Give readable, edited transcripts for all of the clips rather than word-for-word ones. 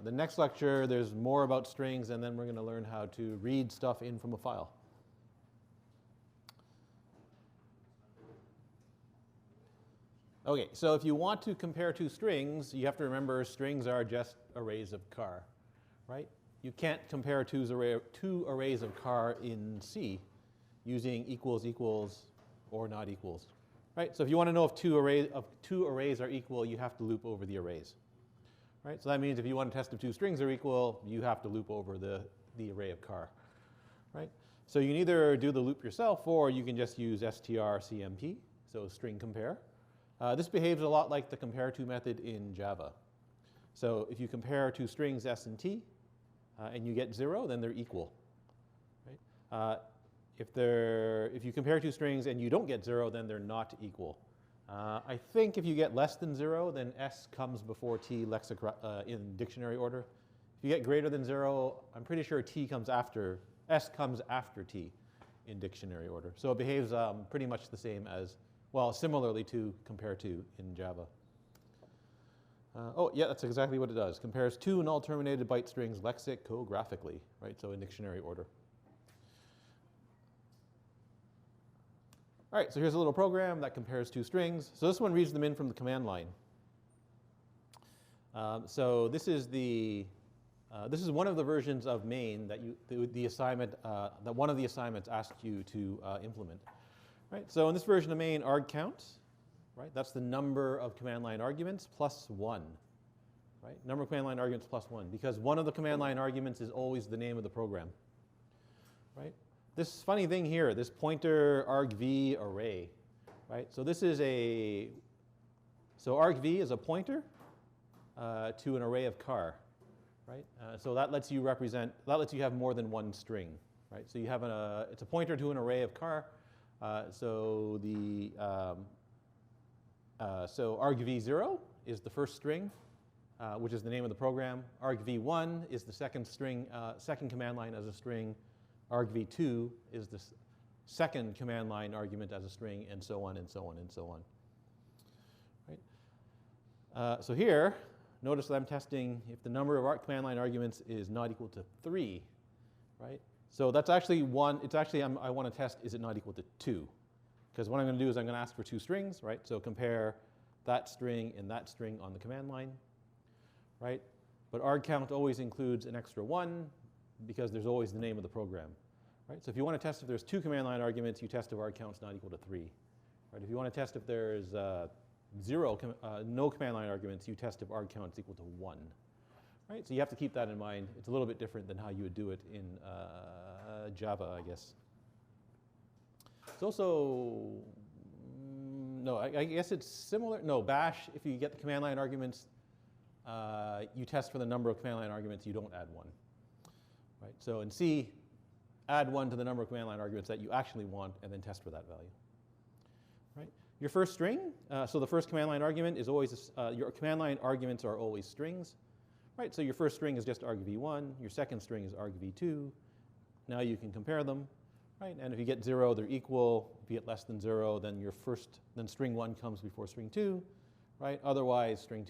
The next lecture, there's more about strings, and then we're going to learn how to read stuff in from a file. Okay, so if you want to compare two strings, you have to remember strings are just arrays of char, right? You can't compare two arrays of char in C using equals, equals, or not equals, right? So if you want to know if two arrays are equal, you have to loop over the arrays, right? So that means if you want to test if two strings are equal, you have to loop over the array of char, right? So you can either do the loop yourself, or you can just use strcmp, so string compare. This behaves a lot like the compare to method in Java. So if you compare two strings s and t, and you get 0, then they're equal, right? If you compare two strings and you don't get 0, then they're not equal. I think if you get less than 0, then s comes before t in dictionary order. If you get greater than 0, I'm pretty sure s comes after t in dictionary order. So it behaves pretty much the same as, well, similarly to compare to in Java. Oh, yeah, that's exactly what it does. Compares two null terminated byte strings lexicographically, right? So in dictionary order. All right, so here's a little program that compares two strings. So this one reads them in from the command line. So this is one of the versions of main that that one of the assignments asked you to implement. Right, so in this version of main, arg count, right, that's the number of command line arguments plus 1, right? Number of command line arguments plus 1, because one of the command line arguments is always the name of the program, right? This funny thing here, this pointer argv array, right? So argv is a pointer to an array of char, right? So that lets you have more than one string, right? So you have it's a pointer to an array of char. So argv0 is the first string, which is the name of the program. Argv1 is the second string, second command line as a string. Argv2 is the second command line argument as a string, and so on and so on and so on. Right? So here, notice that I'm testing if the number of command line arguments is not equal to 3, right? So that's actually one. It's actually I want to test, is it not equal to 2? Because what I'm going to do is I'm going to ask for two strings, right? So compare that string and that string on the command line, right? But arg count always includes an extra 1 because there's always the name of the program, right? So if you want to test if there's two command line arguments, you test if arg count's not equal to 3, right? If you want to test if there's no command line arguments, you test if arg count is equal to 1. Right? So you have to keep that in mind. It's a little bit different than how you would do it in Java, I guess. It's also, no, I guess it's similar. No, bash, if you get the command line arguments, you test for the number of command line arguments, you don't add 1. Right? So in C, add 1 to the number of command line arguments that you actually want, and then test for that value. Right? Your first string, so the first command line argument is always, your command line arguments are always strings. Right, so your first string is just argv1, your second string is argv2. Now you can compare them, right? And if you get 0, they're equal. If you get less than 0, then then string 1 comes before string 2, right? Otherwise, string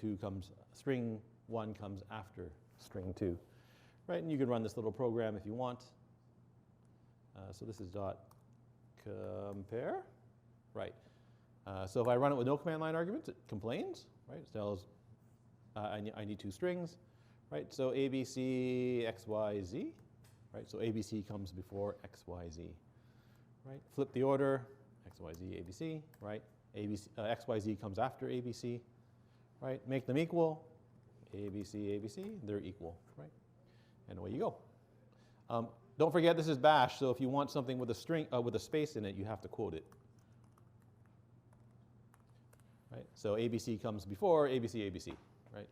1 comes after string 2, right? And you can run this little program if you want. So this is .compare, right? So if I run it with no command line arguments, it complains, right? It tells I need two strings. Right, so ABC, XYZ, right? So ABC comes before XYZ, right? Flip the order, XYZ, ABC, right? XYZ comes after ABC, right? Make them equal, ABC, ABC, they're equal, right? And away you go. Don't forget this is bash, so if you want something with a string with a space in it, you have to quote it, right? So ABC comes before ABC, ABC, right?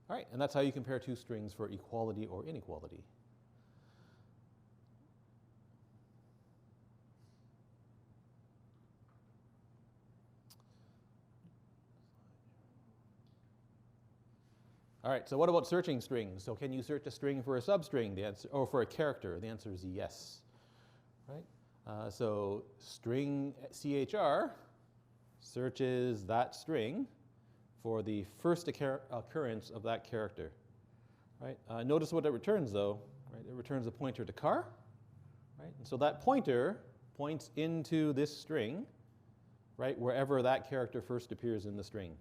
All right, and that's how you compare two strings for equality or inequality. All right, so what about searching strings? So can you search a string for a substring? The answer, or for a character? The answer is yes. Right? So string CHR searches that string for the first occurrence of that character. Right? Notice what it returns, though. Right? It returns a pointer to car. Right? And so that pointer points into this string, right, wherever that character first appears in the string.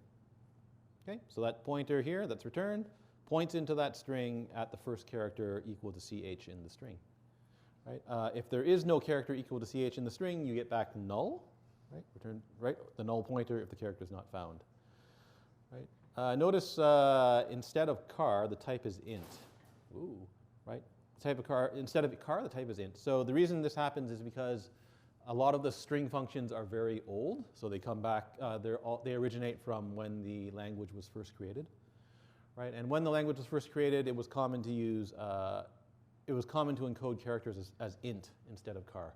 Okay? So that pointer here that's returned points into that string at the first character equal to ch in the string. Right? If there is no character equal to ch in the string, you get back null. Right? Return, right? The null pointer if the character is not found. Right? Notice instead of car, the type is int. Ooh, right? The type of car, instead of car, the type is int. So the reason this happens is because a lot of the string functions are very old, so they come back, they originate from when the language was first created. Right? And when the language was first created, it was common to use, it was common to encode characters as int instead of car.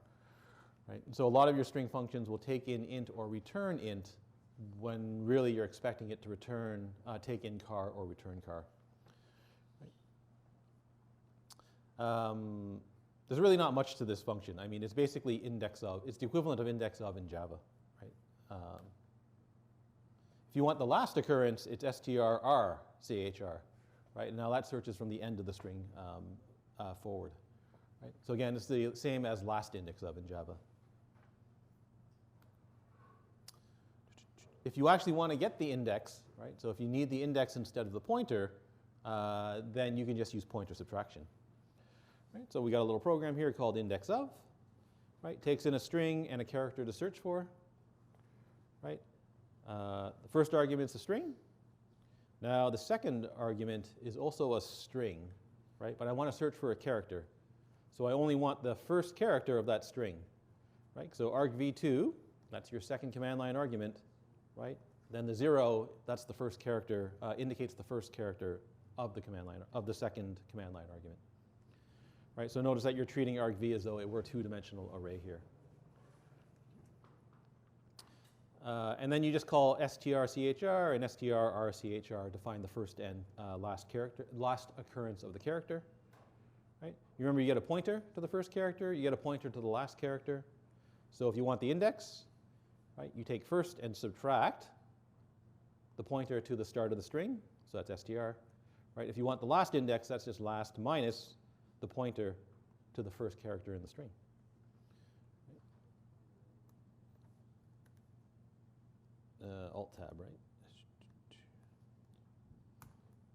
Right? And so a lot of your string functions will take in int or return int when really you're expecting it to return, take in car or return car. Right? There's really not much to this function. I mean, it's basically index of. It's the equivalent of index of in Java. Right? If you want the last occurrence, it's strr_chr. Right? And now that searches from the end of the string forward. Right? So again, it's the same as last index of in Java. If you actually want to get the index, right? So if you need the index instead of the pointer, then you can just use pointer subtraction. Right? So we got a little program here called index of. Right? Takes in a string and a character to search for. Right? The first argument is a string. Now the second argument is also a string, right? But I want to search for a character. So I only want the first character of that string. Right? So argv2, that's your second command line argument. Right? Then the 0, that's the first character, indicates the first character of the command line, of the second command line argument. Right? So notice that you're treating argv as though it were a two-dimensional array here. And then you just call strchr and strr_chr to find the first and last occurrence of the character. Right? You remember you get a pointer to the first character, you get a pointer to the last character. So if you want the index, right, you take first and subtract the pointer to the start of the string, so that's str. Right? If you want the last index, that's just last minus the pointer to the first character in the string. Alt-tab, right?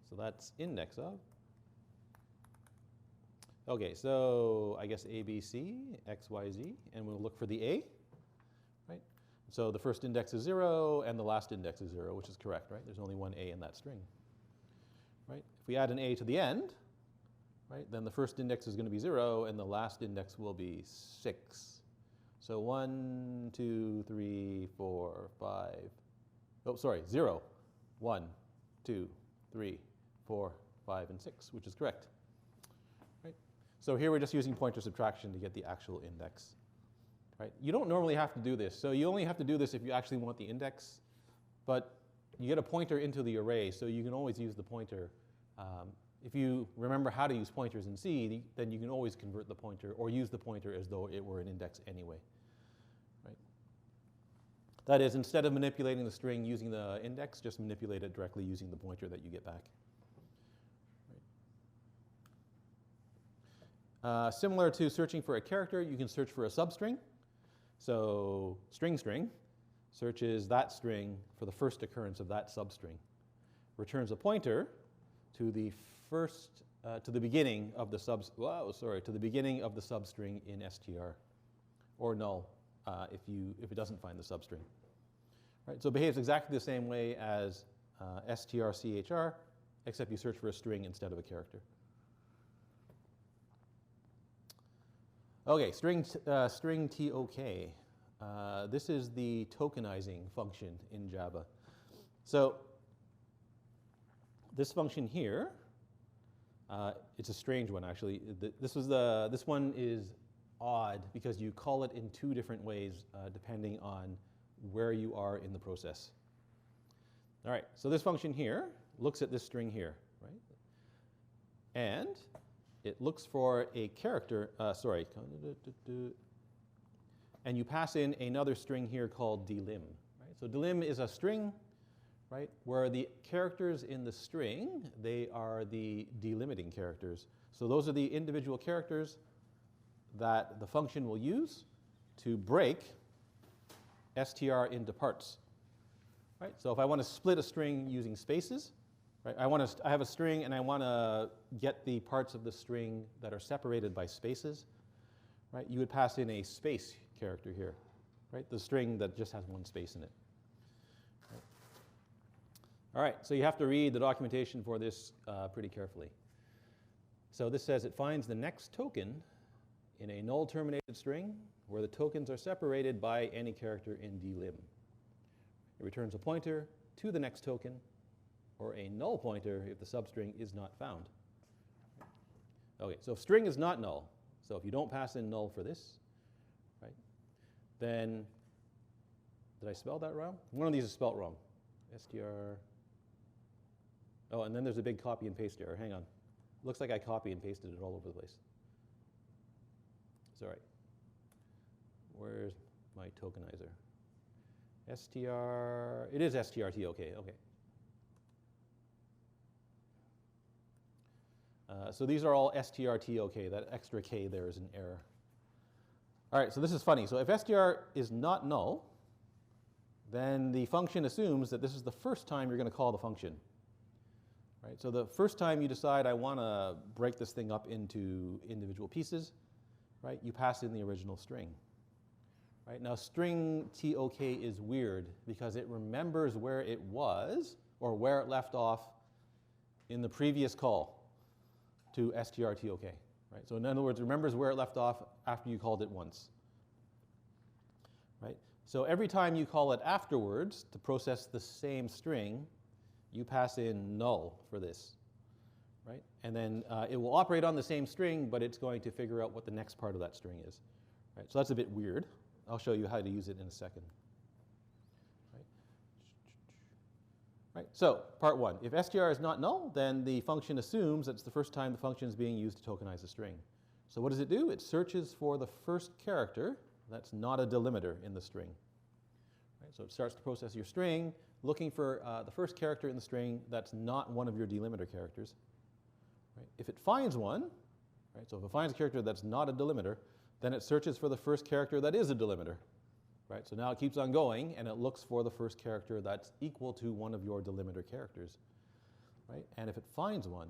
So that's index of. Okay, so I guess A, B, C, X, Y, Z, and we'll look for the A. Right? So the first index is 0, and the last index is 0, which is correct, right? There's only one A in that string. Right? If we add an A to the end, right, then the first index is going to be 0, and the last index will be 6. So 1, 2, 3, 4, 5. Oh, sorry, 0, 1, 2, 3, 4, 5, and 6, which is correct. Right? So here we're just using pointer subtraction to get the actual index. Right? You don't normally have to do this. So you only have to do this if you actually want the index. But you get a pointer into the array, so you can always use the pointer. If you remember how to use pointers in C, then you can always convert the pointer or use the pointer as though it were an index anyway. Right? That is, instead of manipulating the string using the index, just manipulate it directly using the pointer that you get back. Right? Similar to searching for a character, you can search for a substring. So string searches that string for the first occurrence of that substring. Returns a pointer to the first, to the beginning of the to the beginning of the substring in str, or null if it doesn't find the substring. Right? So it behaves exactly the same way as strchr, except you search for a string instead of a character. Okay, string tok. This is the tokenizing function in Java. So this function here, it's a strange one actually. This one is odd because you call it in two different ways depending on where you are in the process. All right, so this function here looks at this string here, right? And it looks for a character, and you pass in another string here called dlim. Right? So delim is a string, right, where the characters in the string, they are the delimiting characters. So those are the individual characters that the function will use to break str into parts. Right? So if I want to split a string using spaces, right, I have a string and I want to get the parts of the string that are separated by spaces, right? You would pass in a space character here, right? The string that just has one space in it. Right? All right, so you have to read the documentation for this pretty carefully. So this says it finds the next token in a null terminated string where the tokens are separated by any character in delim. It returns a pointer to the next token, or a null pointer if the substring is not found. Okay, so if string is not null, so if you don't pass in null for this, right, then, did I spell that wrong? One of these is spelled wrong. str, oh, and then there's a big copy and paste error. Hang on. Looks like I copy and pasted it all over the place. It's all right. Where's my tokenizer? str, it is strtok, okay. So these are all strtok, that extra k there is an error. All right, so this is funny. So if str is not null, then the function assumes that this is the first time you're going to call the function. Right? So the first time you decide I want to break this thing up into individual pieces, right, you pass in the original string. Right? Now string tok is weird because it remembers where it was or where it left off in the previous call to strtok. Right? So in other words, it remembers where it left off after you called it once. Right? So every time you call it afterwards to process the same string, you pass in null for this. Right? And then it will operate on the same string, but it's going to figure out what the next part of that string is. Right? So that's a bit weird. I'll show you how to use it in a second. Right, so part one, if str is not null, then the function assumes that it's the first time the function is being used to tokenize a string. So what does it do? It searches for the first character that's not a delimiter in the string. Right, so it starts to process your string, looking for the first character in the string that's not one of your delimiter characters. Right, if it finds one, right, so if it finds a character that's not a delimiter, then it searches for the first character that is a delimiter. Right? So now it keeps on going, and it looks for the first character that's equal to one of your delimiter characters. Right? And if it finds one,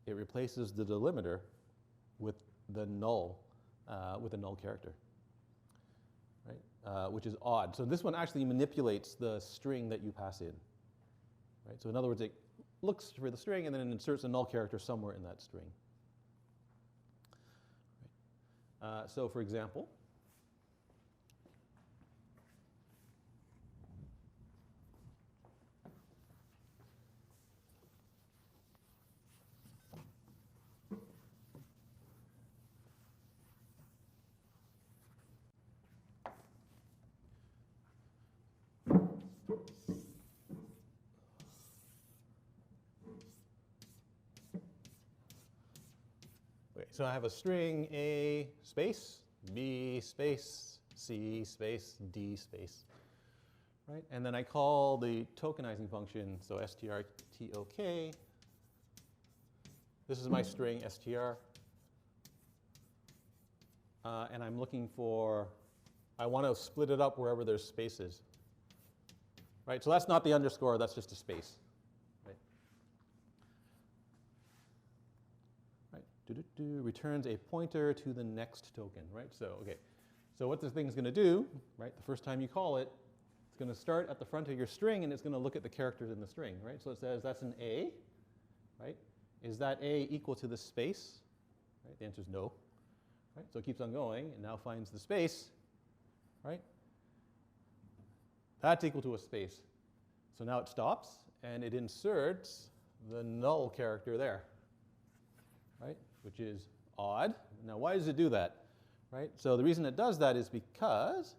it replaces the delimiter with the null character, right? Which is odd. So this one actually manipulates the string that you pass in. Right? So in other words, it looks for the string, and then it inserts a null character somewhere in that string. So for example, so I have a string A space, B space, C space, D space, right? And then I call the tokenizing function, so strtok. This is my string str. And I'm looking for, I want to split it up wherever there's spaces. Right? So that's not the underscore, that's just a space. Returns a pointer to the next token, right? So, okay. So what this thing is going to do, right, the first time you call it, it's going to start at the front of your string, and it's going to look at the characters in the string, right? So it says that's an A, right? Is that A equal to the space? Right? The answer is no. Right? So it keeps on going, and now finds the space, right? That's equal to a space. So now it stops, and it inserts the null character there, right? Which is odd. Now, why does it do that? Right? So the reason it does that is because,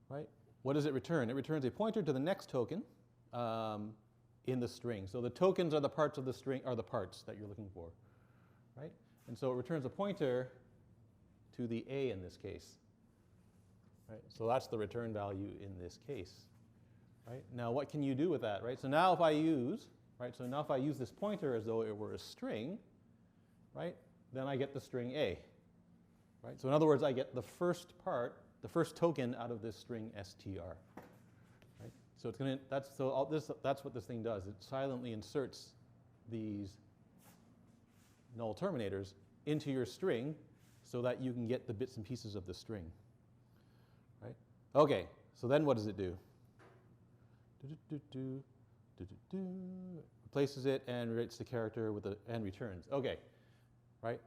right, what does it return? It returns a pointer to the next token in the string. So the tokens are the parts of the string, are the parts that you're looking for, right? And so it returns a pointer to the A in this case. right? So that's the return value in this case, right? Now what can you do with that, right? So now if I use, right? So now if I use this pointer as though it were a string, right? Then I get the string A, right? So in other words, I get the first part, the first token out of this string str, right? So it's going to, that's what this thing does. It silently inserts these null terminators into your string so that you can get the bits and pieces of the string, right? Okay, so then what does it do? Replaces it and writes the character with and returns. Okay, right?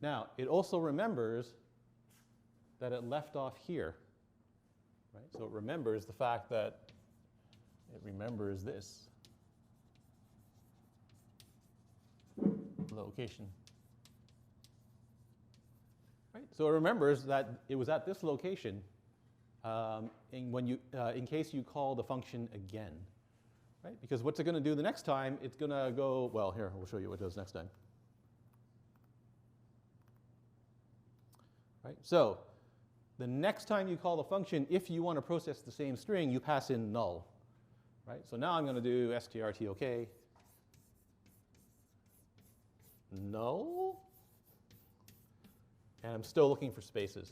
Now, it also remembers that it left off here, right? So it remembers the fact that it remembers this location. Right? So it remembers that it was at this location in case you call the function again. Right? Because what's it going to do the next time? It's going to go, well, here, we'll show you what it does next time. Right? So the next time you call the function, if you want to process the same string, you pass in null. Right? So now I'm going to do strtok null, and I'm still looking for spaces.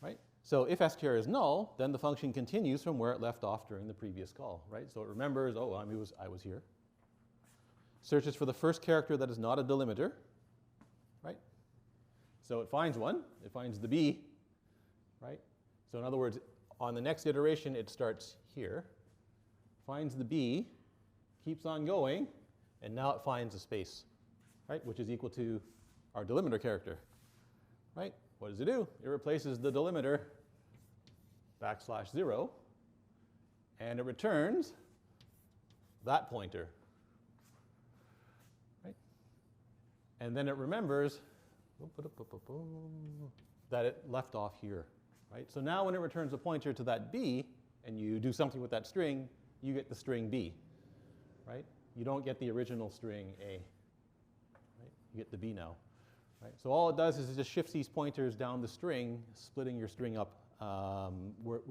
Right? So if str is null, then the function continues from where it left off during the previous call. Right? So it remembers, oh, I was here. Searches for the first character that is not a delimiter. Right? So it finds one. It finds the B. Right? So in other words, on the next iteration, it starts here, finds the B, keeps on going, and now it finds a space, right, which is equal to our delimiter character. Right? What does it do? It replaces the delimiter \0, and it returns that pointer. Right? And then it remembers that it left off here. Right? So now when it returns a pointer to that B, and you do something with that string, you get the string B. Right? You don't get the original string A. Right? You get the B now. Right? So all it does is it just shifts these pointers down the string, splitting your string up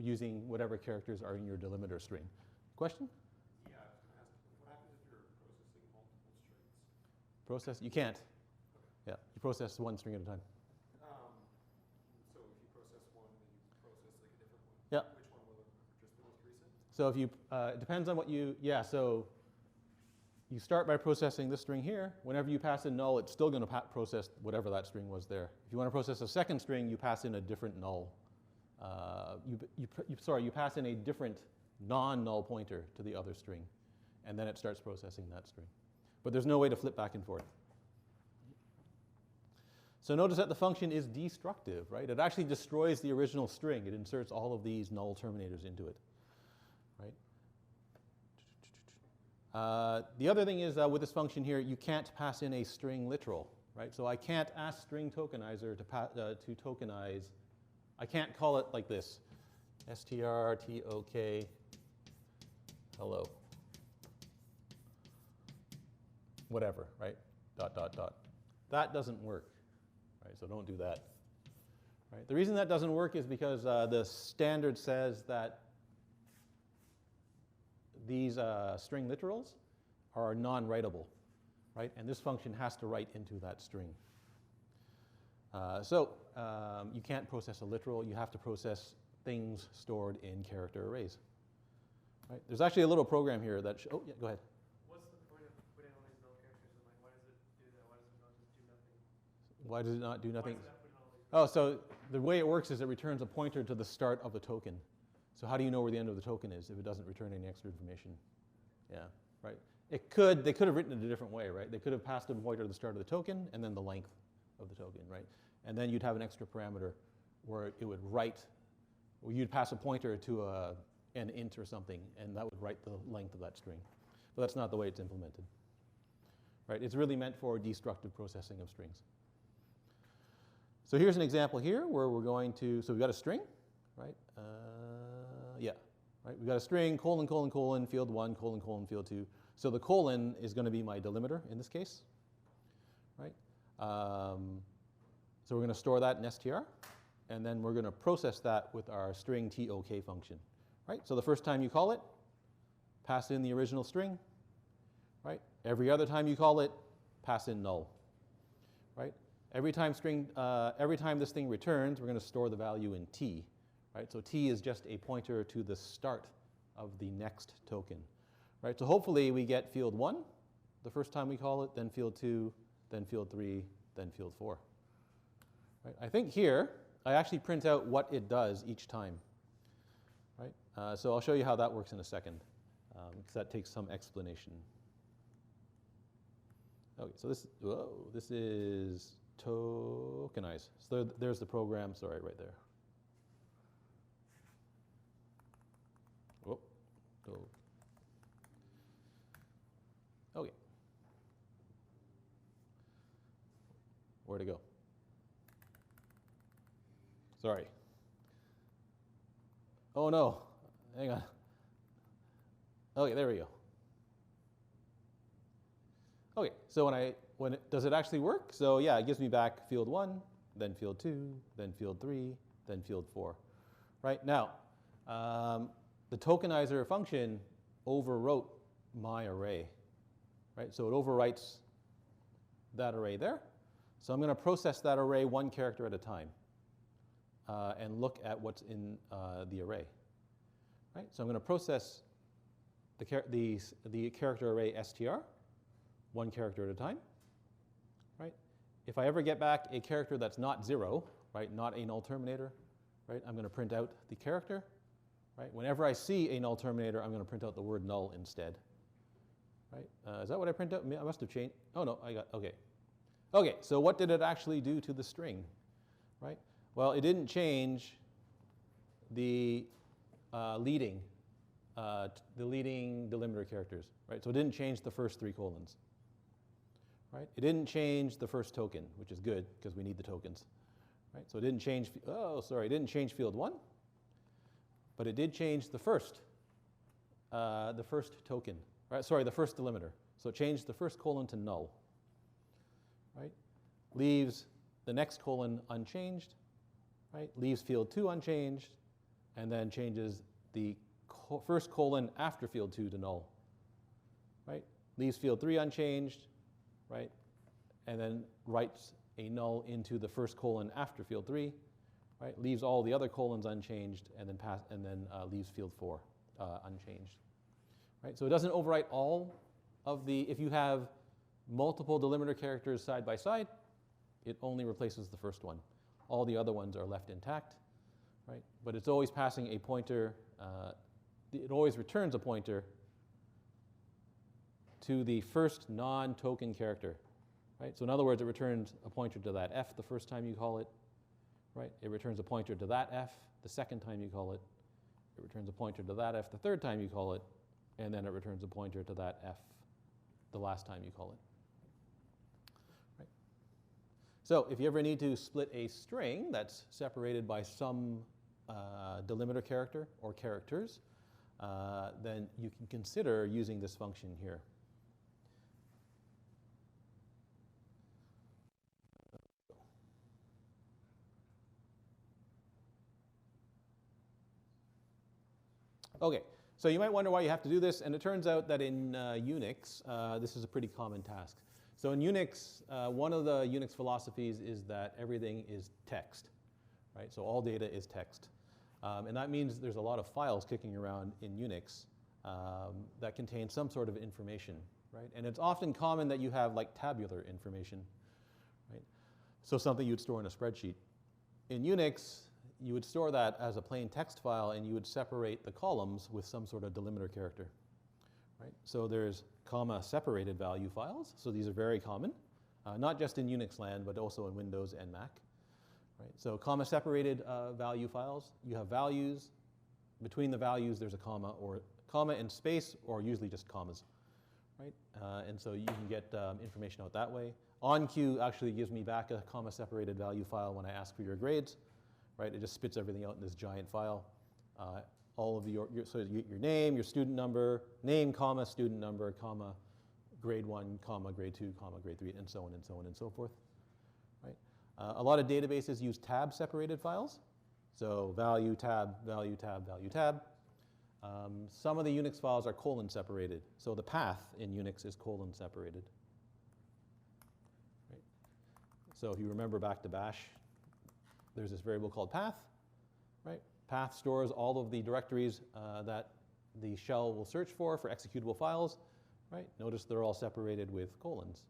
using whatever characters are in your delimiter string. Question? Yeah, I was going to ask, what happens if you're processing multiple strings? You can't. Okay. Yeah, you process one string at a time. So if you process one, then you process like a different one. Yeah. Which one will it? Just the most recent? So if you, it depends on what you, so you start by processing this string here. Whenever you pass in null, it's still going to process whatever that string was there. If you want to process a second string, you pass in a different null. You pass in a different non-null pointer to the other string, and then it starts processing that string. But there's no way to flip back and forth. So notice that the function is destructive, right? It actually destroys the original string. It inserts all of these null terminators into it, right? The other thing is with this function here, you can't pass in a string literal, right? So I can't ask string tokenizer to tokenize. I can't call it like this, strtok hello, whatever, right? ... That doesn't work, right? So don't do that. Right? The reason that doesn't work is because the standard says that these string literals are non-writable, right? And this function has to write into that string. You can't process a literal. You have to process things stored in character arrays. Right? There's actually a little program here that, oh yeah, go ahead. What's the point of putting all these null characters in line? Why does it do that? Why does it not just do nothing? Why does it not do nothing? Why is that putting all these Oh, so the way it works is it returns a pointer to the start of the token. So how do you know where the end of the token is if it doesn't return any extra information? Yeah, right. They could have written it a different way, right? They could have passed a pointer to the start of the token and then the length of the token, right? And then you'd have an extra parameter where it would write, or you'd pass a pointer to an int or something, and that would write the length of that string. But that's not the way it's implemented, right? It's really meant for destructive processing of strings. So here's an example here where we're going to, so we've got a string, right? Right? We've got a string, colon, colon, colon, field 1, colon, colon, field 2. So the colon is going to be my delimiter in this case, right? So we're going to store that in str, and then we're going to process that with our string tok function, right? So the first time you call it, pass in the original string, right? Every other time you call it, pass in null, right? Every time this thing returns, we're going to store the value in t, right? So t is just a pointer to the start of the next token, right? So hopefully we get field 1 the first time we call it, then field 2, then field 3, then field 4. Right? I think here I actually print out what it does each time, right? So I'll show you how that works in a second, because that takes some explanation. Okay, so this is tokenize. So there's the program, sorry, right there. Whoop. Okay. Where'd it go? Sorry. Oh no, hang on. Okay, there we go. Okay, so does it actually work? So yeah, it gives me back field 1, then field 2, then field 3, then field 4. Right now, the tokenizer function overwrote my array. Right, so it overwrites that array there. So I'm going to process that array one character at a time and look at what's in the array. Right, so I'm going to process the character array str one character at a time. Right, if I ever get back a character that's not 0, right, not a null terminator, right, I'm going to print out the character. Right, whenever I see a null terminator, I'm going to print out the word null instead. Right, is that what I print out? I must have changed. Oh no, I got okay. Okay, so what did it actually do to the string? Right? Well, it didn't change the leading delimiter characters. Right? So it didn't change the first 3 colons. Right? It didn't change the first token, which is good because we need the tokens. Right? So it didn't change. It didn't change field 1, but it did change the first token. Right? Sorry, the first delimiter. So it changed the first colon to null. Right? Leaves the next colon unchanged, right? Leaves field 2 unchanged, and then changes the first colon after field 2 to null, right? Leaves field 3 unchanged, right? And then writes a null into the first colon after field 3, right? Leaves all the other colons unchanged, and then leaves field 4 unchanged, right? So it doesn't overwrite all of the. If you have multiple delimiter characters side by side, it only replaces the first one. All the other ones are left intact, right? But it's always passing a pointer. It always returns a pointer to the first non-token character, right? So in other words, it returns a pointer to that f the first time you call it, right? It returns a pointer to that f the second time you call it. It returns a pointer to that f the third time you call it, and then it returns a pointer to that f the last time you call it. So if you ever need to split a string that's separated by some delimiter character or characters, then you can consider using this function here. Okay, so you might wonder why you have to do this, and it turns out that in Unix, this is a pretty common task. So in Unix, one of the Unix philosophies is that everything is text, right? So all data is text. And that means there's a lot of files kicking around in Unix that contain some sort of information, right? And it's often common that you have like tabular information, right? So something you'd store in a spreadsheet. In Unix, you would store that as a plain text file, and you would separate the columns with some sort of delimiter character, right? So there's comma separated value files. So these are very common, not just in Unix land, but also in Windows and Mac. Right? So comma separated value files. You have values. Between the values, there's a comma and space, or usually just commas. Right? And so you can get information out that way. OnQ actually gives me back a comma separated value file when I ask for your grades. Right? It just spits everything out in this giant file. All of your name, your student number, name, comma, student number, comma, grade 1, comma, grade 2, comma, grade 3, and so on and so on and so forth. Right? A lot of databases use tab-separated files. So value, tab, value, tab, value, tab. Some of the Unix files are colon separated. So the path in Unix is colon separated. Right? So if you remember back to bash, there's this variable called path. Right? Path stores all of the directories that the shell will search for executable files. Right? Notice they're all separated with colons.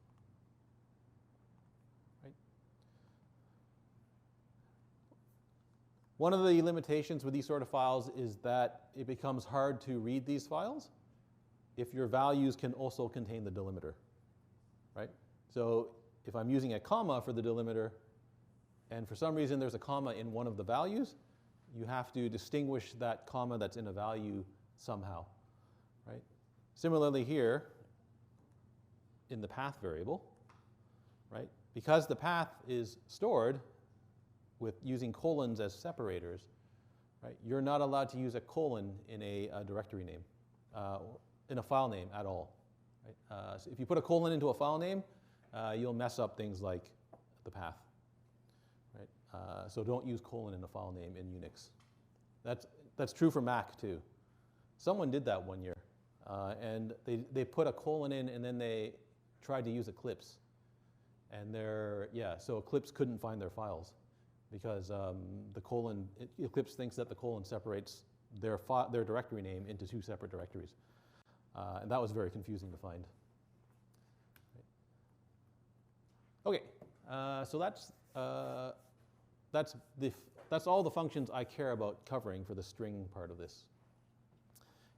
Right? One of the limitations with these sort of files is that it becomes hard to read these files if your values can also contain the delimiter. Right? So if I'm using a comma for the delimiter, and for some reason there's a comma in one of the values, you have to distinguish that comma that's in a value somehow. Right? Similarly here, in the path variable, right? Because the path is stored with using colons as separators, right? You're not allowed to use a colon in a directory name, in a file name at all. Right? So if you put a colon into a file name, you'll mess up things like the path. Right? So don't use colon in a file name in Unix. That's true for Mac too. Someone did that one year. And they put a colon in, and then they tried to use Eclipse. And so Eclipse couldn't find their files because the colon, Eclipse thinks that the colon separates their directory name into two separate directories. And that was very confusing to find. Okay, so that's all the functions I care about covering for the string part of this.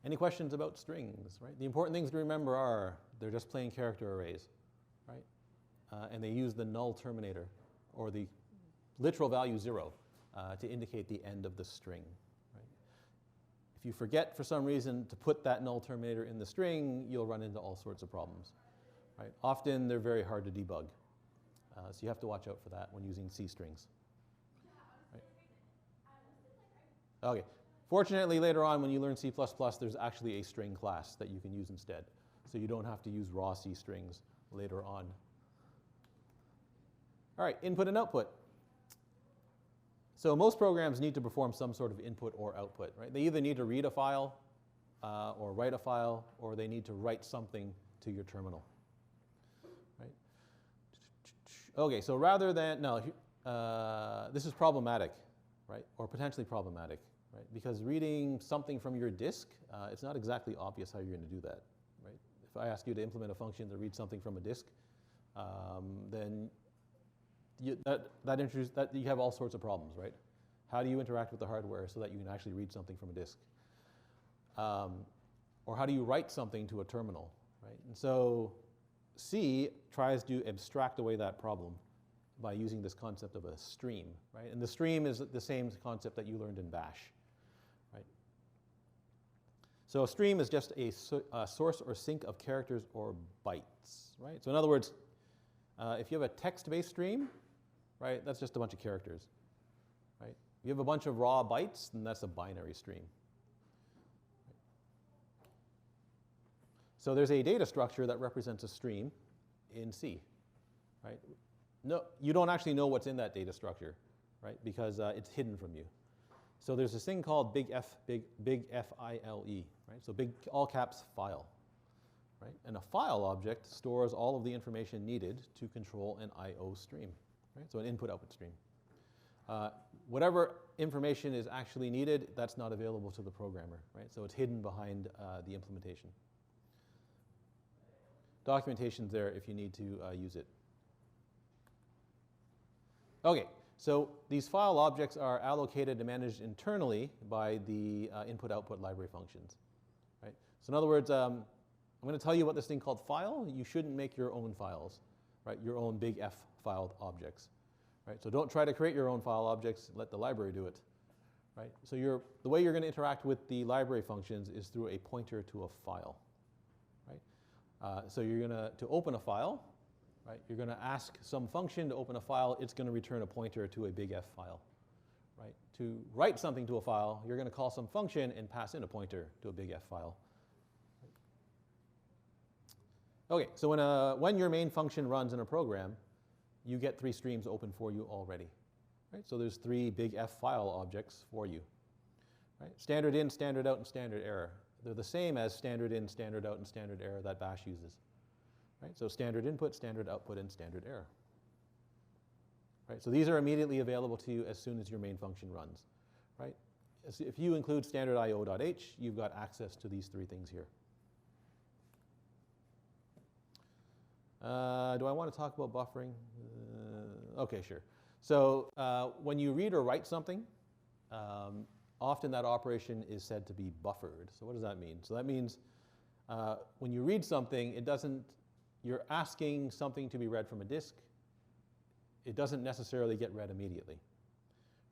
Any questions about strings, right? The important things to remember are they're just plain character arrays, right? And they use the null terminator, or the literal value 0, to indicate the end of the string, right? If you forget for some reason to put that null terminator in the string, you'll run into all sorts of problems, right? Often they're very hard to debug. So you have to watch out for that when using C strings. Right? Okay. Fortunately, later on, when you learn C++, there's actually a string class that you can use instead. So you don't have to use raw C strings later on. All right, input and output. So most programs need to perform some sort of input or output, right? They either need to read a file or write a file, or they need to write something to your terminal. Right? Okay, so rather than, this is problematic, right? Or potentially problematic. Right? Because reading something from your disk, it's not exactly obvious how you're going to do that. Right? If I ask you to implement a function to read something from a disk, then you have all sorts of problems, right? How do you interact with the hardware so that you can actually read something from a disk? Or how do you write something to a terminal, right? And so C tries to abstract away that problem by using this concept of a stream, right? And the stream is the same concept that you learned in bash, right? So a stream is just a source or sink of characters or bytes, right? So in other words, if you have a text-based stream, right, that's just a bunch of characters, right? If you have a bunch of raw bytes, then that's a binary stream. So there's a data structure that represents a stream in C, right? No, you don't actually know what's in that data structure, right? Because it's hidden from you. So there's this thing called big F-I-L-E, right? So big, all caps, file, right? And a file object stores all of the information needed to control an I/O stream, right? So an input-output stream. Whatever information is actually needed, that's not available to the programmer, right? So it's hidden behind the implementation. Documentation's there if you need to use it. Okay, so these file objects are allocated and managed internally by the input-output library functions, right? So in other words, I'm going to tell you about this thing called file. You shouldn't make your own files, right? Your own big F filed objects, right? So don't try to create your own file objects. Let the library do it, right? So the way you're going to interact with the library functions is through a pointer to a file, right? So you're going to open a file, right? You're going to ask some function to open a file. It's going to return a pointer to a big F file, right? To write something to a file, you're going to call some function and pass in a pointer to a big F file. Okay, so when your main function runs in a program, you get 3 streams open for you already. Right? So there's 3 big F file objects for you. Right? Standard in, standard out, and standard error. They're the same as standard in, standard out, and standard error that Bash uses. Right? So standard input, standard output, and standard error. Right? So these are immediately available to you as soon as your main function runs. Right? If you include standard io.h, you've got access to these 3 things here. Do I want to talk about buffering? Okay, sure. So when you read or write something, often that operation is said to be buffered. So what does that mean? So that means when you read something, you're asking something to be read from a disk. It doesn't necessarily get read immediately,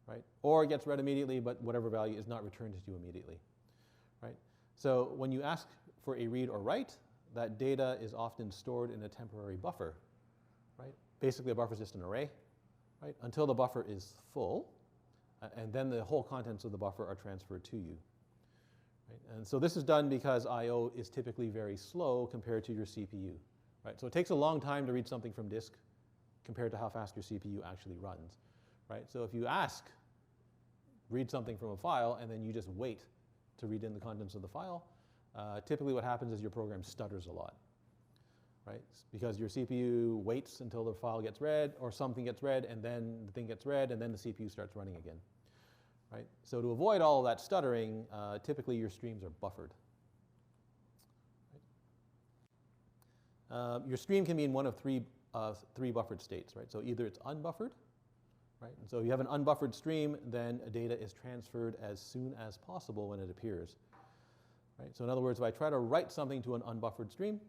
right? Or it gets read immediately, but whatever value is not returned to you immediately, right? So when you ask for a read or write, that data is often stored in a temporary buffer, right? Basically, a buffer is just an array, right? Until the buffer is full, and then the whole contents of the buffer are transferred to you, right? And so this is done because I/O is typically very slow compared to your CPU, right? So it takes a long time to read something from disk compared to how fast your CPU actually runs, right? So if you read something from a file, and then you just wait to read in the contents of the file, typically what happens is your program stutters a lot, right? Because your CPU waits until the file gets read, or something gets read, and then the thing gets read, and then the CPU starts running again, right? So to avoid all of that stuttering, typically your streams are buffered. Right? Your stream can be in one of three buffered states, right? So either it's unbuffered, right? And so if you have an unbuffered stream, then data is transferred as soon as possible when it appears. Right? So in other words, if I try to write something to an unbuffered stream,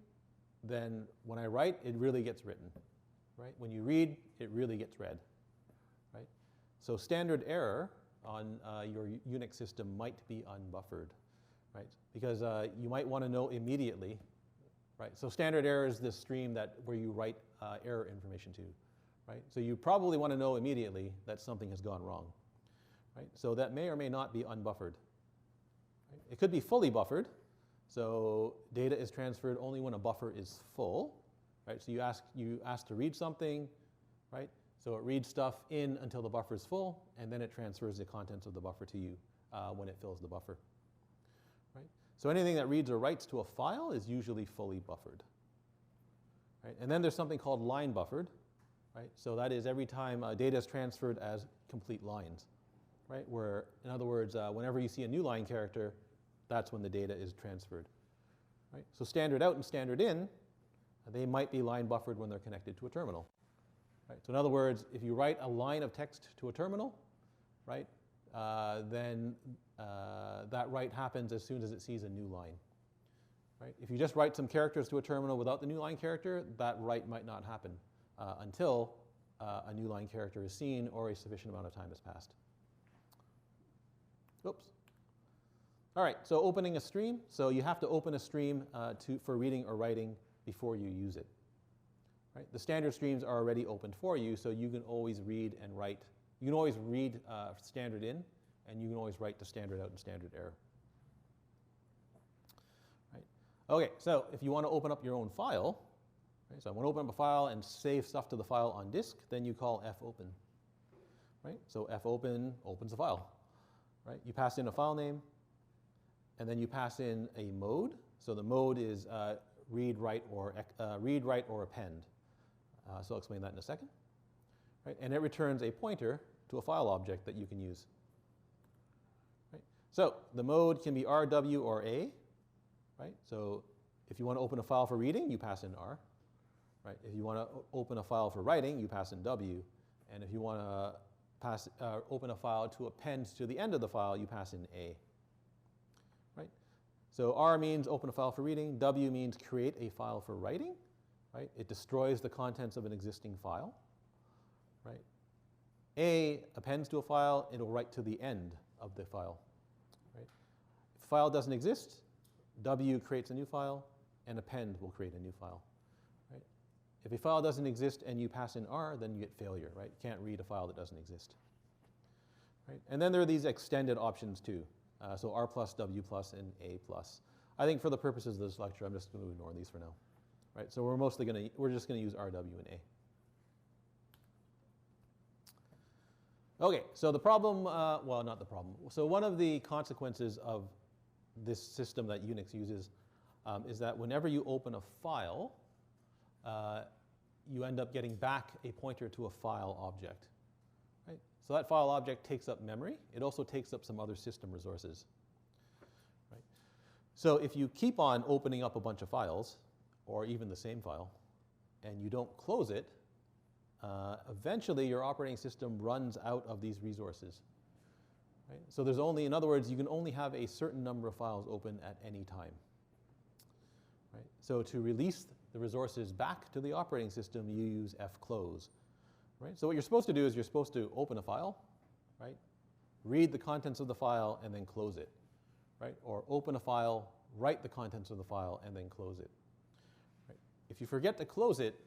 then when I write, it really gets written. Right? When you read, it really gets read. Right? So standard error on your Unix system might be unbuffered, right? Because you might want to know immediately. Right? So standard error is this stream where you write error information to. Right? So you probably want to know immediately that something has gone wrong. Right? So that may or may not be unbuffered. It could be fully buffered, so data is transferred only when a buffer is full, right? So you ask to read something, right? So it reads stuff in until the buffer is full, and then it transfers the contents of the buffer to you when it fills the buffer, right? So anything that reads or writes to a file is usually fully buffered, right? And then there's something called line buffered, right? So that is every time data is transferred as complete lines. Right? Where, in other words, whenever you see a new line character, that's when the data is transferred. Right? So standard out and standard in, they might be line buffered when they're connected to a terminal. Right? So in other words, if you write a line of text to a terminal, right, then that write happens as soon as it sees a new line. Right? If you just write some characters to a terminal without the new line character, that write might not happen until a new line character is seen or a sufficient amount of time has passed. Oops. All right, so opening a stream. So you have to open a stream for reading or writing before you use it. Right? The standard streams are already opened for you, so you can always read and write. You can always read standard in, and you can always write to standard out and standard error. Right? Okay, so if you want to open up your own file, right, so I want to open up a file and save stuff to the file on disk, then you call fopen. Right? So fopen opens a file. Right? You pass in a file name, and then you pass in a mode. So the mode is read, write, or append. So I'll explain that in a second. Right? And it returns a pointer to a file object that you can use. Right? So the mode can be RW or A. Right? So if you want to open a file for reading, you pass in R. Right? If you want to open a file for writing, you pass in W. And if you want to open a file to append to the end of the file, you pass in A. Right? So R means open a file for reading. W means create a file for writing. Right? It destroys the contents of an existing file. Right? A appends to a file. It'll write to the end of the file. Right? If the file doesn't exist, W creates a new file, and append will create a new file. Right? If a file doesn't exist and you pass in R, then you get failure, right? You can't read a file that doesn't exist. Right? And then there are these extended options too. So R+, W+, and A+. I think for the purposes of this lecture, I'm just going to ignore these for now. Right? So we're just going to use R, W, and A. Okay, so the problem, well, not the problem. So one of the consequences of this system that Unix uses is that whenever you open a file, you end up getting back a pointer to a file object. Right? So that file object takes up memory. It also takes up some other system resources. Right? So if you keep on opening up a bunch of files, or even the same file, and you don't close it, eventually your operating system runs out of these resources. Right? So there's only, in other words, you can only have a certain number of files open at any time. Right? So to release the resources back to the operating system, you use fclose. Right? So what you're supposed to do is you're supposed to open a file, right? Read the contents of the file, and then close it. Right? Or open a file, write the contents of the file, and then close it. Right? If you forget to close it,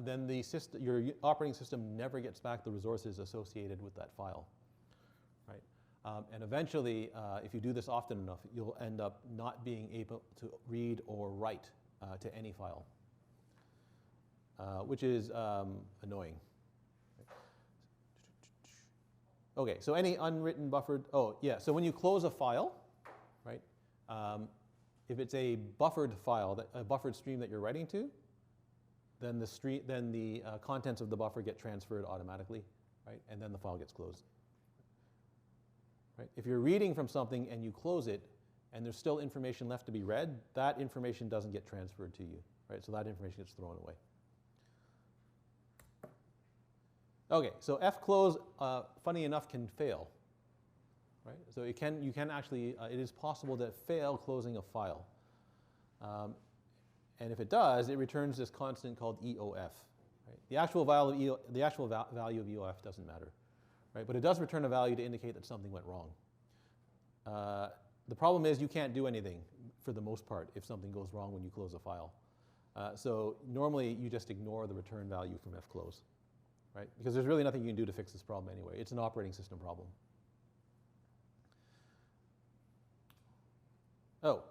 then your operating system never gets back the resources associated with that file. Right? And eventually, if you do this often enough, you'll end up not being able to read or write to any file, which is annoying. Okay, so any unwritten buffered, oh yeah, so when you close a file, right, if it's a buffered file, a buffered stream that you're writing to, then the contents of the buffer get transferred automatically, right, and then the file gets closed. Right? If you're reading from something and you close it, and there's still information left to be read, that information doesn't get transferred to you, right? So that information gets thrown away. Okay, so fclose, funny enough, can fail, right? So you can actually, it is possible to fail closing a file. And if it does, it returns this constant called EOF. Right? The actual value of EOF doesn't matter, right? But it does return a value to indicate that something went wrong. The problem is you can't do anything for the most part if something goes wrong when you close a file. So normally you just ignore the return value from fclose, right? Because there's really nothing you can do to fix this problem anyway. It's an operating system problem. Oh,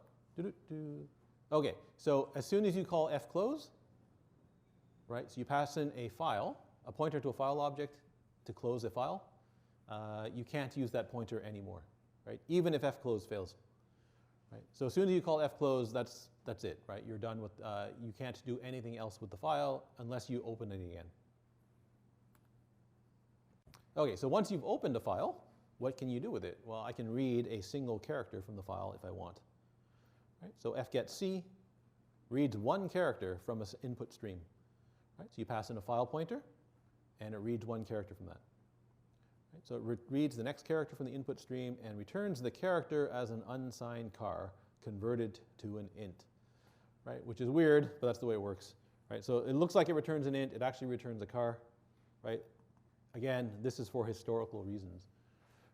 okay, so as soon as you call fclose, right, so you pass in a file, a pointer to a file object to close a file, you can't use that pointer anymore, right, even if fclose fails. Right? So as soon as you call fclose, that's it, right? You're done with, you can't do anything else with the file unless you open it again. Okay, so once you've opened a file, what can you do with it? Well, I can read a single character from the file if I want. Right? So fgetC reads one character from an input stream. Right? So you pass in a file pointer, and it reads one character from that. Right? So it reads the next character from the input stream and returns the character as an unsigned char converted to an int. Right? Which is weird, but that's the way it works. Right? So it looks like it returns an int. It actually returns a char. Right? Again, this is for historical reasons.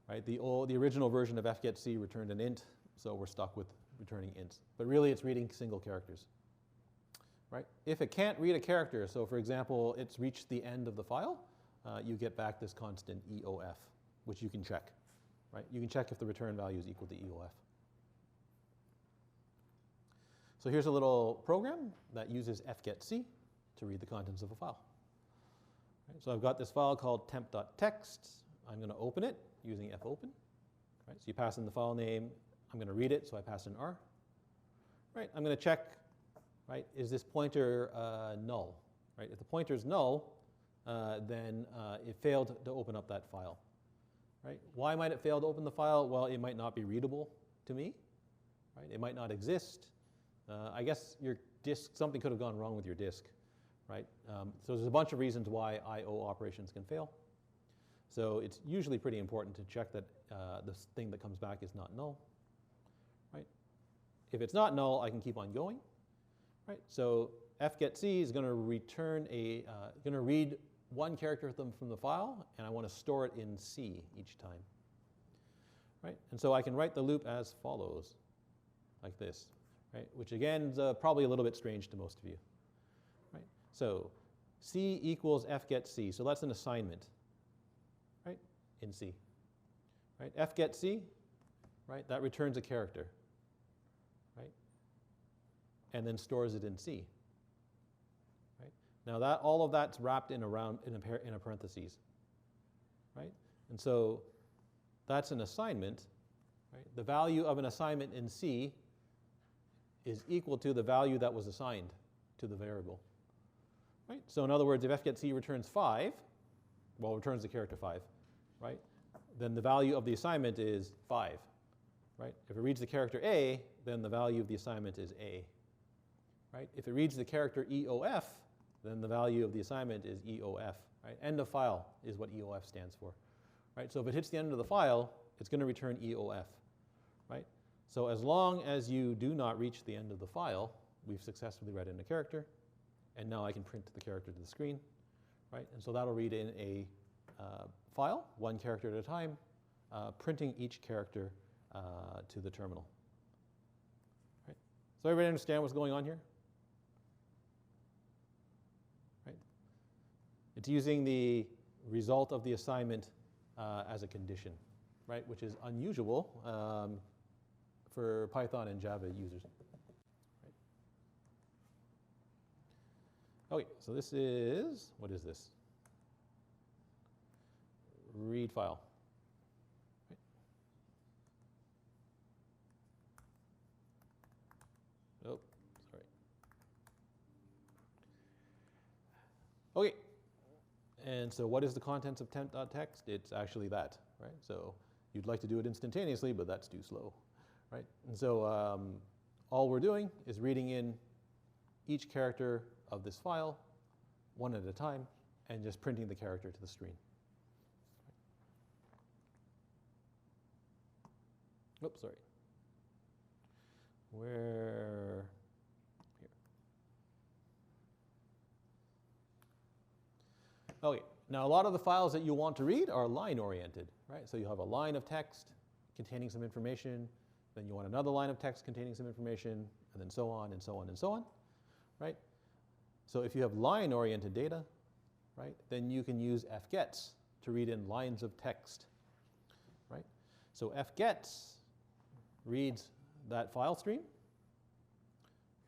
Right? The original version of fgetC returned an int, so we're stuck with returning ints. But really, it's reading single characters. Right? If it can't read a character, so for example, it's reached the end of the file, you get back this constant EOF, which you can check. Right? You can check if the return value is equal to EOF. So here's a little program that uses fgetC to read the contents of a file. Right? So I've got this file called temp.txt. I'm going to open it using fopen. Right? So you pass in the file name. I'm going to read it, so I pass in R. Right? I'm going to check, right, is this pointer null? Right? If the pointer is null, then it failed to open up that file. Right? Why might it fail to open the file? Well, it might not be readable to me. Right? It might not exist. I guess your disk, something could have gone wrong with your disk. Right? So there's a bunch of reasons why I/O operations can fail. So it's usually pretty important to check that this thing that comes back is not null. Right? If it's not null, I can keep on going. Right? So fgetC is going to return going to read one character from the file, and I want to store it in C each time. Right? And so I can write the loop as follows, like this, right? Which again is probably a little bit strange to most of you. Right? So C equals fgetC, so that's an assignment, right, in C. Right? fgetC, right, that returns a character, right, and then stores it in C. Right? Now all of that's wrapped in a parentheses, right? And so that's an assignment, right? The value of an assignment in C is equal to the value that was assigned to the variable, right? So in other words, if f get C returns 5, well, returns the character 5, right? Then the value of the assignment is 5, right? If it reads the character A, then the value of the assignment is A, right? If it reads the character EOF, then the value of the assignment is EOF, right? End of file is what EOF stands for, right? So if it hits the end of the file, it's going to return EOF, right? So as long as you do not reach the end of the file, we've successfully read in a character, and now I can print the character to the screen, right? And so that'll read in a file, one character at a time, printing each character to the terminal. Right? So everybody understand what's going on here? Right? It's using the result of the assignment as a condition, right? Which is unusual for Python and Java users. Right? Okay, so this is, what is this? Read file. Right. Oh, sorry. Okay, and so what is the contents of temp.txt? It's actually that, right? So you'd like to do it instantaneously, but that's too slow, right? And so all we're doing is reading in each character of this file one at a time and just printing the character to the screen. Oops, sorry. Where? Here. Okay, now a lot of the files that you want to read are line-oriented, right? So you have a line of text containing some information, then you want another line of text containing some information, and then so on and so on and so on, right? So if you have line-oriented data, right, then you can use fgets to read in lines of text, right? So fgets reads that file stream,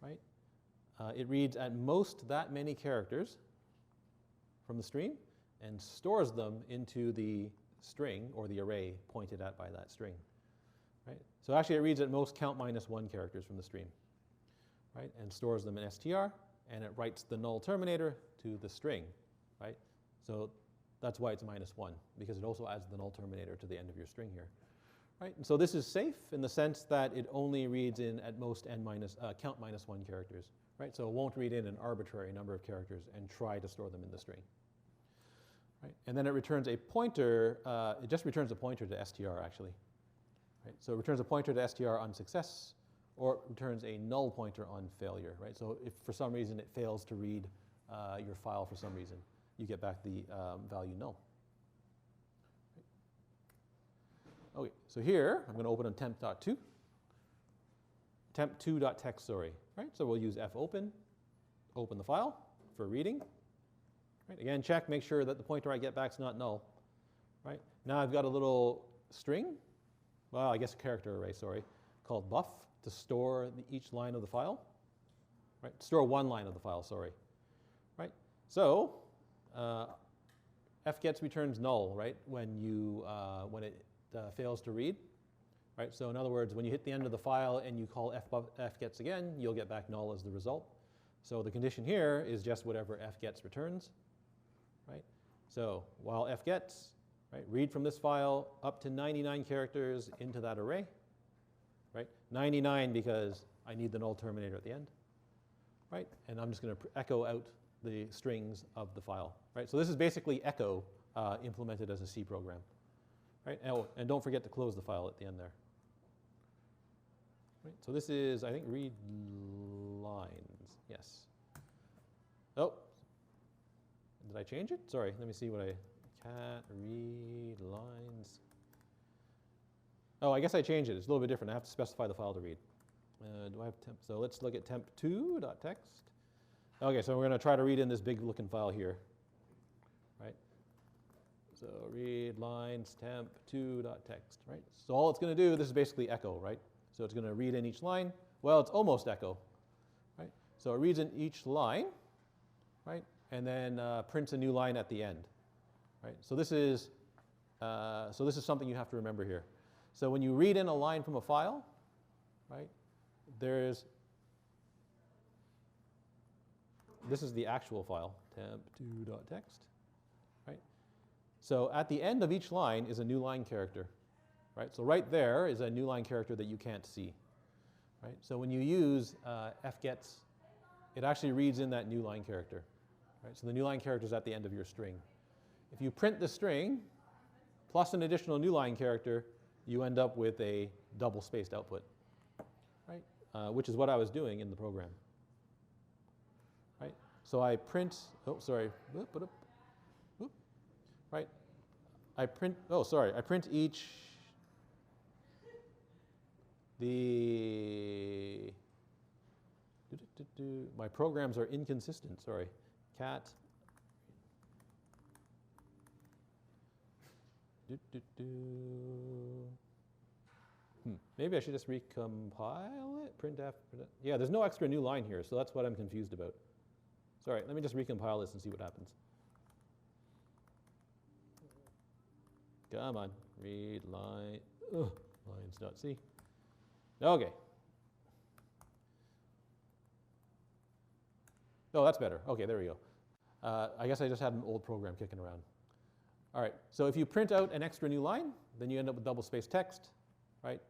right? It reads at most that many characters from the stream and stores them into the string or the array pointed at by that string, right? So actually it reads at most count minus 1 characters from the stream, right? And stores them in str, and it writes the null terminator to the string, right? So that's why it's -1, because it also adds the null terminator to the end of your string here. Right? And so this is safe in the sense that it only reads in at most count minus 1 characters. Right? So it won't read in an arbitrary number of characters and try to store them in the string. Right? And then it returns a pointer. It just returns a pointer to str actually. Right? So it returns a pointer to str on success, or it returns a null pointer on failure. Right? So if for some reason it fails to read your file for some reason, you get back the value null. Okay, so here I'm going to open on temp.2, temp2.txt, sorry, right? So we'll use fopen, open the file for reading. Right? Again, check, make sure that the pointer I get back is not null. Right? Now I've got a little string, well, I guess a character array, sorry, called buff to store each line of the file. Right? Store one line of the file, sorry. Right? So fgets returns null, right? When it fails to read, right? So in other words, when you hit the end of the file and you call fgets again, you'll get back null as the result. So the condition here is just whatever fgets returns, right? So while fgets, right, read from this file up to 99 characters into that array, right? 99 because I need the null terminator at the end, right? And I'm just going to echo out the strings of the file, right? So this is basically echo implemented as a C program. Right? And don't forget to close the file at the end there. Right? So this is, I think, read lines. Yes. Oh, did I change it? Sorry, let me see what I can't read lines. Oh, I guess I changed it. It's a little bit different. I have to specify the file to read. Do I have temp? So let's look at temp2.txt. Okay, so we're going to try to read in this big looking file here. Right? So read lines temp2.txt, right? So all it's going to do, this is basically echo, right? So it's going to read in each line. Well, it's almost echo, right? So it reads in each line, right? And then prints a new line at the end, right? So this is So this is something you have to remember here. So when you read in a line from a file, right, this is the actual file, temp2.txt, right? So at the end of each line is a new line character, right? So right there is a new line character that you can't see, right? So when you use fgets, it actually reads in that new line character, right? So the new line character is at the end of your string. If you print the string plus an additional new line character, you end up with a double-spaced output, right? Which is what I was doing in the program, right? So I print, oh, sorry, right? I print each, my programs are inconsistent, sorry. Cat, maybe I should just recompile it, printf, yeah, there's no extra new line here, so that's what I'm confused about. Sorry, let me just recompile this and see what happens. Come on, read line, lines.c. Okay. Oh, that's better. Okay, there we go. I guess I just had an old program kicking around. All right, so if you print out an extra new line, then you end up with double-spaced text, right?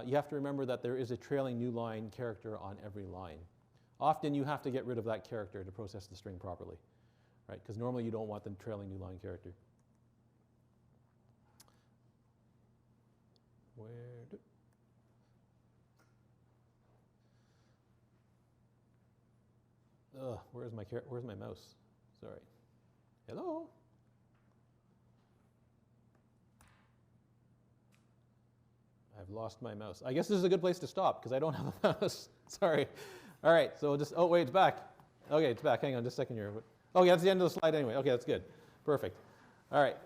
You have to remember that there is a trailing new line character on every line. Often you have to get rid of that character to process the string properly, right? Because normally you don't want the trailing new line character. Where's my mouse? Sorry. Hello? I've lost my mouse. I guess this is a good place to stop because I don't have a mouse. Sorry. All right, so just, oh wait, it's back. Okay, it's back. Hang on just a second here. Okay, that's the end of the slide anyway. Okay, that's good. Perfect. All right.